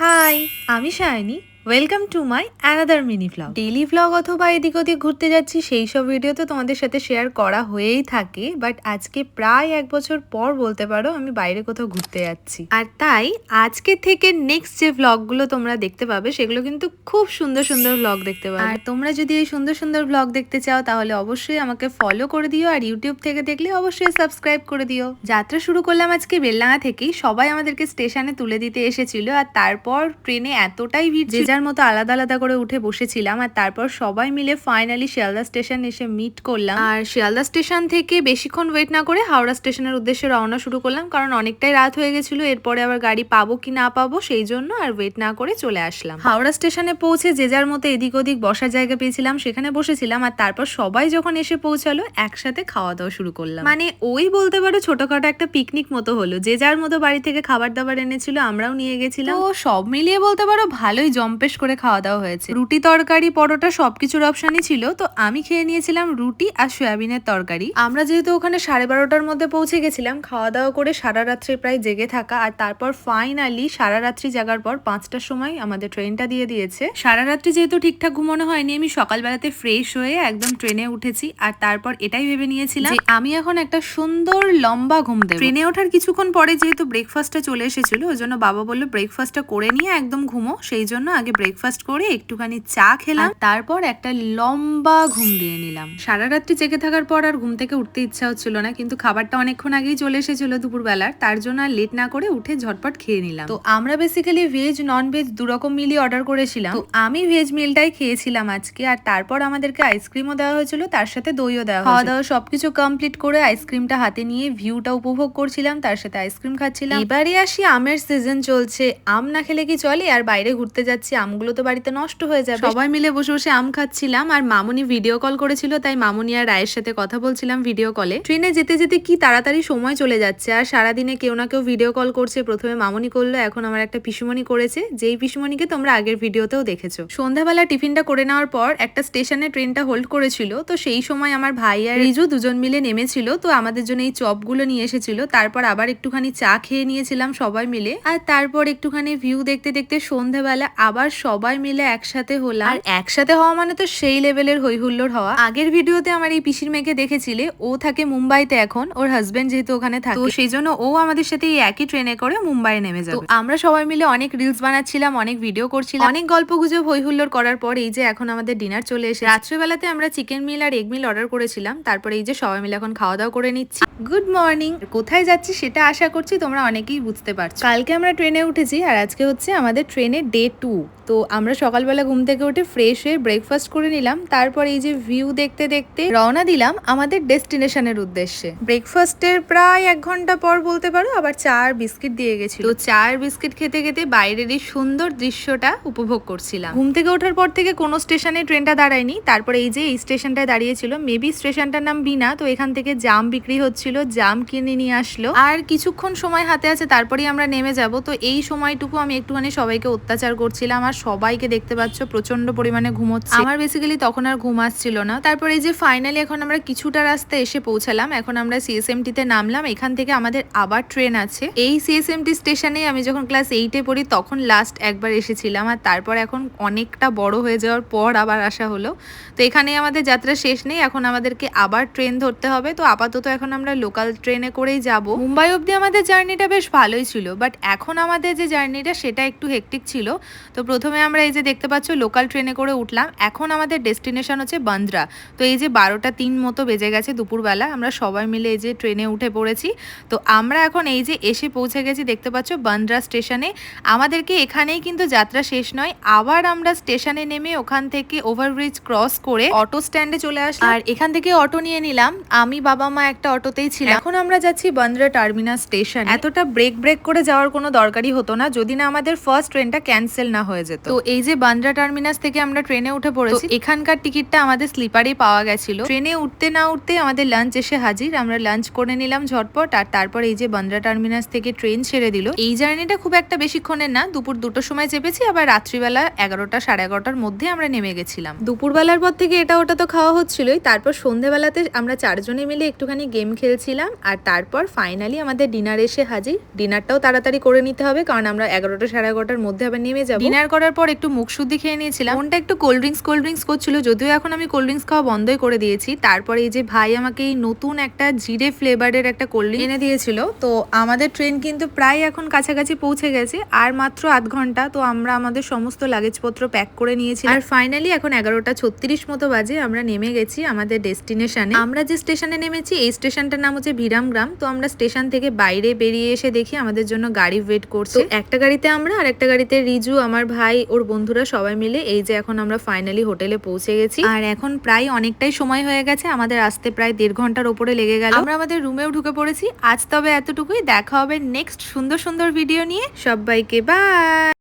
High, আমি Shayni. Welcome to my another mini vlog. Daily vlog অথবা এদিক ওদিক ঘুরতে যাচ্ছি সেই সব ভিডিও তো তোমাদের সাথে শেয়ার করা হয়েই থাকে, বাট আজকে প্রায় 1 বছর পর বলতে পারো আমি বাইরে কোথাও ঘুরতে যাচ্ছি। আর তাই আজকে থেকে নেক্সট যে ভ্লগগুলো তোমরা দেখতে পাবে সেগুলো কিন্তু খুব সুন্দর সুন্দর ভ্লগ দেখতে পাবে। আর তোমরা যদি এই সুন্দর সুন্দর ভ্লগ দেখতে চাও তাহলে অবশ্যই আমাকে ফলো করে দিও, আর ইউটিউব থেকে দেখলে অবশ্যই সাবস্ক্রাইব করে দিও। যাত্রা শুরু করলাম আজকে বেলডাঙা থেকেই। সবাই আমাদেরকে স্টেশনে তুলে দিতে এসেছিল, আর তারপর ট্রেনে এতটাই ভিড়, যে যার মতো আলাদা আলাদা করে উঠে বসেছিলাম। আর তারপর সবাই মিলে ফাইনালি শিয়ালদা স্টেশন এসে মিট করলাম। আর শিয়ালদা স্টেশন থেকে বেশিক্ষণ ওয়েট না করে হাওড়া স্টেশনের উদ্দেশ্যে রওনা শুরু করলাম, কারণ অনেকটাই রাত হয়ে গেছিল। এরপরে আবার গাড়ি পাবো কি না পাবো সেই জন্য আর ওয়েট না করে চলে আসলাম। হাওড়া স্টেশনে পৌঁছে যে যার মতো এদিক ওদিক বসার জায়গা পেয়েছিলাম সেখানে বসেছিলাম। আর তারপর সবাই যখন এসে পৌঁছালো একসাথে খাওয়া দাওয়া শুরু করলাম। মানে ওই বলতে পারো ছোটখাটো একটা পিকনিক মতো হলো, যে যার মতো বাড়ি থেকে খাবার দাবার এনেছিল, আমরাও নিয়ে গেছিলাম। তো সব মিলিয়ে বলতে পারো ভালোই জম্পেশ করে খাওয়া দাওয়া হয়েছে। রুটি তরকারি পরোটা সবকিছুর অপশনই ছিল। তো আমি খেয়ে নিয়েছিলাম রুটি আর সয়াবিনের তরকারি। আমরা যেহেতু ওখানে 12:30টার মধ্যে পৌঁছে গেছিলাম, খাওয়া দাওয়া করে সারা রাত্রে প্রায় জেগে থাকা। আর তারপর ফাইনালি সারা রাত্রি জাগার পর 5টার সময় আমাদের ট্রেনটা দিয়ে দিয়েছে। সারা রাত্রি যেহেতু ঠিকঠাক ঘুমানো হয়নি, আমি সকালবেলাতে ফ্রেশ হয়ে একদম ট্রেনে উঠেছি। আর তারপর এটাই ভেবে নিয়েছিলাম যে আমি এখন একটা সুন্দর লম্বা ঘুম দেব। ট্রেনে ওঠার কিছুক্ষণ পরে যেহেতু ব্রেকফাস্টটা চলে এসেছিল, ওই জন্য বাবা বললো ব্রেকফাস্টটা করে নিয়ে একদম ঘুমো। সেই জন্য আগে ব্রেকফাস্ট করে একটুখানি চা খেলাম, তারপর একটা লম্বা ঘুম দিয়ে নিলাম। সারা রাত্রি জেগে থাকার পর আর ঘুম থেকে উঠতে ইচ্ছা হচ্ছিল না, কিন্তু খাবারটা অনেকক্ষণ আগেই চলে এসেছিল দুপুরবেলার, তার জন্য আর লেট না করে উঠে ঝটপট খেয়ে নিলাম। তো আমরা বেসিক্যালি ভেজ নন ভেজ দুরকম মিলই অর্ডার করেছিলাম। তো আমি ভেজ মিলটাই খেয়েছিলাম আজকে। আর তারপর আমাদেরকে আইসক্রিমও দেওয়া হয়েছিল, তার সাথে দইও দেওয়া হয়েছিল। খাওয়া দাওয়া সবকিছু কমপ্লিট করে আইসক্রিমটা হাতে নিয়ে ভিউটা উপভোগ করছিলাম, তার সাথে আইসক্রিম খাচ্ছিলাম। এবারে আসি, আমের সিজন চলছে, আম না খেলে কি চলে? আর বাইরে ঘুরতে যাচ্ছি, আমগুলো তো বাড়িতে নষ্ট হয়ে যাবে। সবাই মিলে বসে বসে আম খাচ্ছিলাম। আর মামুনি ভিডিও কল করেছিল, তাই মামুনি আর রায়ের সাথে কথা বলছিলাম ভিডিও কলে। ট্রেনে যেতে যেতে কি তাড়াতাড়ি সময় চলে যাচ্ছে, আর সারাদিনে কেউ না কেউ ভিডিও কল করছে। প্রথমে মামুনি করলো, এখন আমার একটা পিসুমণি করেছে, যেই পিসুমণিকে তোমরা আগের ভিডিওতেও দেখেছো। সন্ধ্যাবেলা টিফিনটা করে নেওয়ার পর একটা স্টেশনে ট্রেনটা হোল্ড করেছিল। তো সেই সময় আমার ভাই আর রিজু দুজন মিলে নেমেছিল, তো আমাদের জন্য এই চপগুলো নিয়ে এসেছিল। তারপর আবার একটুখানি চা খেয়ে নিয়েছিলাম সবাই মিলে। আর তারপর একটুখানি ভিউ দেখতে দেখতে সন্ধ্যাবেলা আবার সবাই মিলে একসাথে হলাম। আর একসাথে হওয়া মানে তো সেই লেভেলের হই হুল্লোড় হওয়া। আগের ভিডিওতে আমার এই পিসির মেয়েকে দেখেছিলে, ও থাকে মুম্বাইতে এখন, ওর হাজবেন্ড যেহেতু ওখানে থাকে, তো সেই জন্য ও আমাদের সাথে এই একই ট্রেনে করে মুম্বাইয়ে নেমে যাবে। তো আমরা সবাই মিলে অনেক রিলস বানাচ্ছিলাম, অনেক ভিডিও করছিলাম, অনেক গল্প গুজব হই হুল্লোড় করার পর এই যে এখন আমাদের ডিনার চলে এসে। রাত্রেবেলাতে আমরা চিকেন মিল আর এগ মিল অর্ডার করেছিলাম। তারপরে এই যে সবাই মিলে এখন খাওয়া দাওয়া করে নিচ্ছি। Good morning. কোথায় যাচ্ছি সেটা আশা করছি তোমরা অনেকেই বুঝতে পারছো। কালকে আমরা ট্রেনে উঠেছি, আর আজকে হচ্ছে আমাদের ট্রেনের ডে 2। তো আমরা সকালবেলা ঘুম থেকে উঠে ফ্রেশ হয়ে ব্রেকফাস্ট করে নিলাম। তারপর এই যে ভিউ দেখতে দেখতে রওনা দিলাম আমাদের ডেস্টিনেশনের উদ্দেশ্যে। ব্রেকফাস্টের প্রায় 1 ঘন্টা পর বলতে পারো আবার চা আর বিস্কিট দিয়ে গেছিল। তো চা আর বিস্কিট খেতে খেতে বাইরের এই সুন্দর দৃশ্যটা উপভোগ করছিলাম। ঘুম থেকে ওঠার পর থেকে কোনো স্টেশনে ট্রেনটা দাঁড়ায়নি। তারপর এই যে এই স্টেশনটায় দাঁড়িয়েছিল, মেবি স্টেশনটার নাম বিনা। তো এখান থেকে জাম বিক্রি হচ্ছিল, জাম কিনে নিয়ে আসলো। আর কিছুক্ষণ সময় হাতে আছে, তারপরেই আমরা নেমে যাব। তো এই সময়টুকু আমি একটুখানি সবাইকে অত্যাচার করছিলাম। আর সবাইকে দেখতে পাচ্ছ প্রচন্ড পরিমাণে ঘুমোচ্ছে। আমার বেসিক্যালি তখন আর ঘুম আসছিল না। তারপর এই যে ফাইনালি এখন আমরা কিছুটা রাস্তা এসে পৌঁছালাম। এখন আমরা সিএসএমটি তে নামলাম। এখান থেকে আমাদের আবার ট্রেন আছে। এই সিএসএমটি স্টেশনে আমি যখন ক্লাস 8-এ পড়ি তখন লাস্ট একবার এসেছিলাম। আর তারপর এখন অনেকটা বড় হয়ে যাওয়ার পর আবার আসা হলো। তো এখানে আমাদের যাত্রা শেষ নেই, এখন আমাদেরকে আবার ট্রেন ধরতে হবে। তো আপাতত এখন আমরা লোকাল ট্রেনে করেই যাব। মুম্বাই অবধি আমাদের জার্নিটা বেশ ভালোই ছিল, বাট এখন আমাদের যে জার্নিটা সেটা একটু হেক্টিক ছিল। তো প্রথমে আমরা এই যে দেখতে পাচ্ছ লোকাল ট্রেনে করে উঠলাম। এখন আমাদের ডেস্টিনেশন হচ্ছে বান্দ্রা। তো এই যে 12টা 3 মতো বেজে গেছে দুপুরবেলা, আমরা সবাই মিলে এই যে ট্রেনে উঠে পড়েছি। তো আমরা এখন এই যে এসে পৌঁছে গেছি, দেখতে পাচ্ছ বান্দ্রা স্টেশনে। আমাদেরকে এখানেই কিন্তু যাত্রা শেষ নয়, আবার আমরা স্টেশনে নেমে ওখান থেকে ওভারব্রিজ ক্রস করে অটো স্ট্যান্ডে চলে আসলাম। আর এখান থেকে অটো নিয়ে নিলাম, আমি বাবা মা একটা অটোতেই ছিলাম। এখন আমরা যাচ্ছি বান্দ্রা টার্মিনাস স্টেশন। এতটা ব্রেক করে যাওয়ার কোনো দরকারই হতো না, যদি না আমাদের ফার্স্ট ট্রেনটা ক্যান্সেল না হয়ে যেত। যেত। তো এই যে বান্দ্রা টার্মিনাস থেকে আমরা ট্রেনে উঠে পড়েছি, এখানকার টিকিটটা আমাদের স্লিপারেই পাওয়া গেছিল। ট্রেনে উঠতে না উঠতে আমাদের লাঞ্চ এসে হাজির, আমরা লাঞ্চ করে নিলাম ঝটপট। আর তারপর এই যে বান্দ্রা টার্মিনাস থেকে ট্রেন ছেড়ে দিল। এই জার্নিটা খুব একটা বেশিক্ষণের না, দুপুর 2টোর সময় চেপেছি, আবার রাত্রিবেলা 11টা সাড়ে 11টার মধ্যে আমরা নেমে গেছিলাম। দুপুরবেলার পর থেকে এটা ওটা তো খাওয়া হচ্ছিলই, তারপর সন্ধ্যেবেলাতে আমরা 4জনে মিলে একটুখানি গেম খেলছিলাম। আর তারপর ফাইনালি আমাদের ডিনার এসে হাজির। ডিনারটাও তাড়াতাড়ি করে নিতে হবে, কারণ আমরা 11টা সাড়ে 11টার মধ্যে আবার নেমে যাবো। ডিনার করার পর একটু মুখ শুদ্ধি খেয়ে নিয়েছিলাম, মনটা একটু কোল্ড ড্রিঙ্কস করছিল, যদিও এখন আমি কোল্ড ড্রিঙ্কস খাওয়া বন্ধই করে দিয়েছি। তারপরে এই যে ভাই আমাকে এই নতুন একটা জিরে ফ্লেভারের একটা কোল্ড ড্রিঙ্ক এনে দিয়েছিল। তো আমাদের ট্রেন কিন্তু প্রায় এখন কাছাকাছি পৌঁছে গেছে, আর মাত্র আধ ঘন্টা। তো আমরা আমাদের সমস্ত লাগেজপত্র প্যাক করে নিয়েছি। আর ফাইনালি এখন 11টা 36 মতো বাজে, আমরা নেমে গেছি আমাদের ডেস্টিনেশনে। আমরা যে স্টেশনে নেমেছি এই স্টেশনটার নাম হচ্ছে বিরামগ্রাম। তো আমরা স্টেশন থেকে বাইরে বেরিয়ে এসে দেখি আমাদের জন্য গাড়ি ওয়েট করছে। একটা গাড়িতে আমরা, আর একটা গাড়িতে রিজু, আমার ভাই, ওর বন্ধুরা সবাই মিলে। এই যে এখন আমরা ফাইনালি হোটেলে পৌঁছে গেছি। আর এখন প্রায় অনেকটাই সময় হয়ে গেছে, আমাদের আসতে প্রায় 1.5 ঘন্টার ওপরে লেগে গেল। আমরা আমাদের রুমেও ঢুকে পড়েছি। আজ তবে এতটুকুই, দেখা হবে নেক্সট সুন্দর সুন্দর ভিডিও নিয়ে। সবাইকে বাই।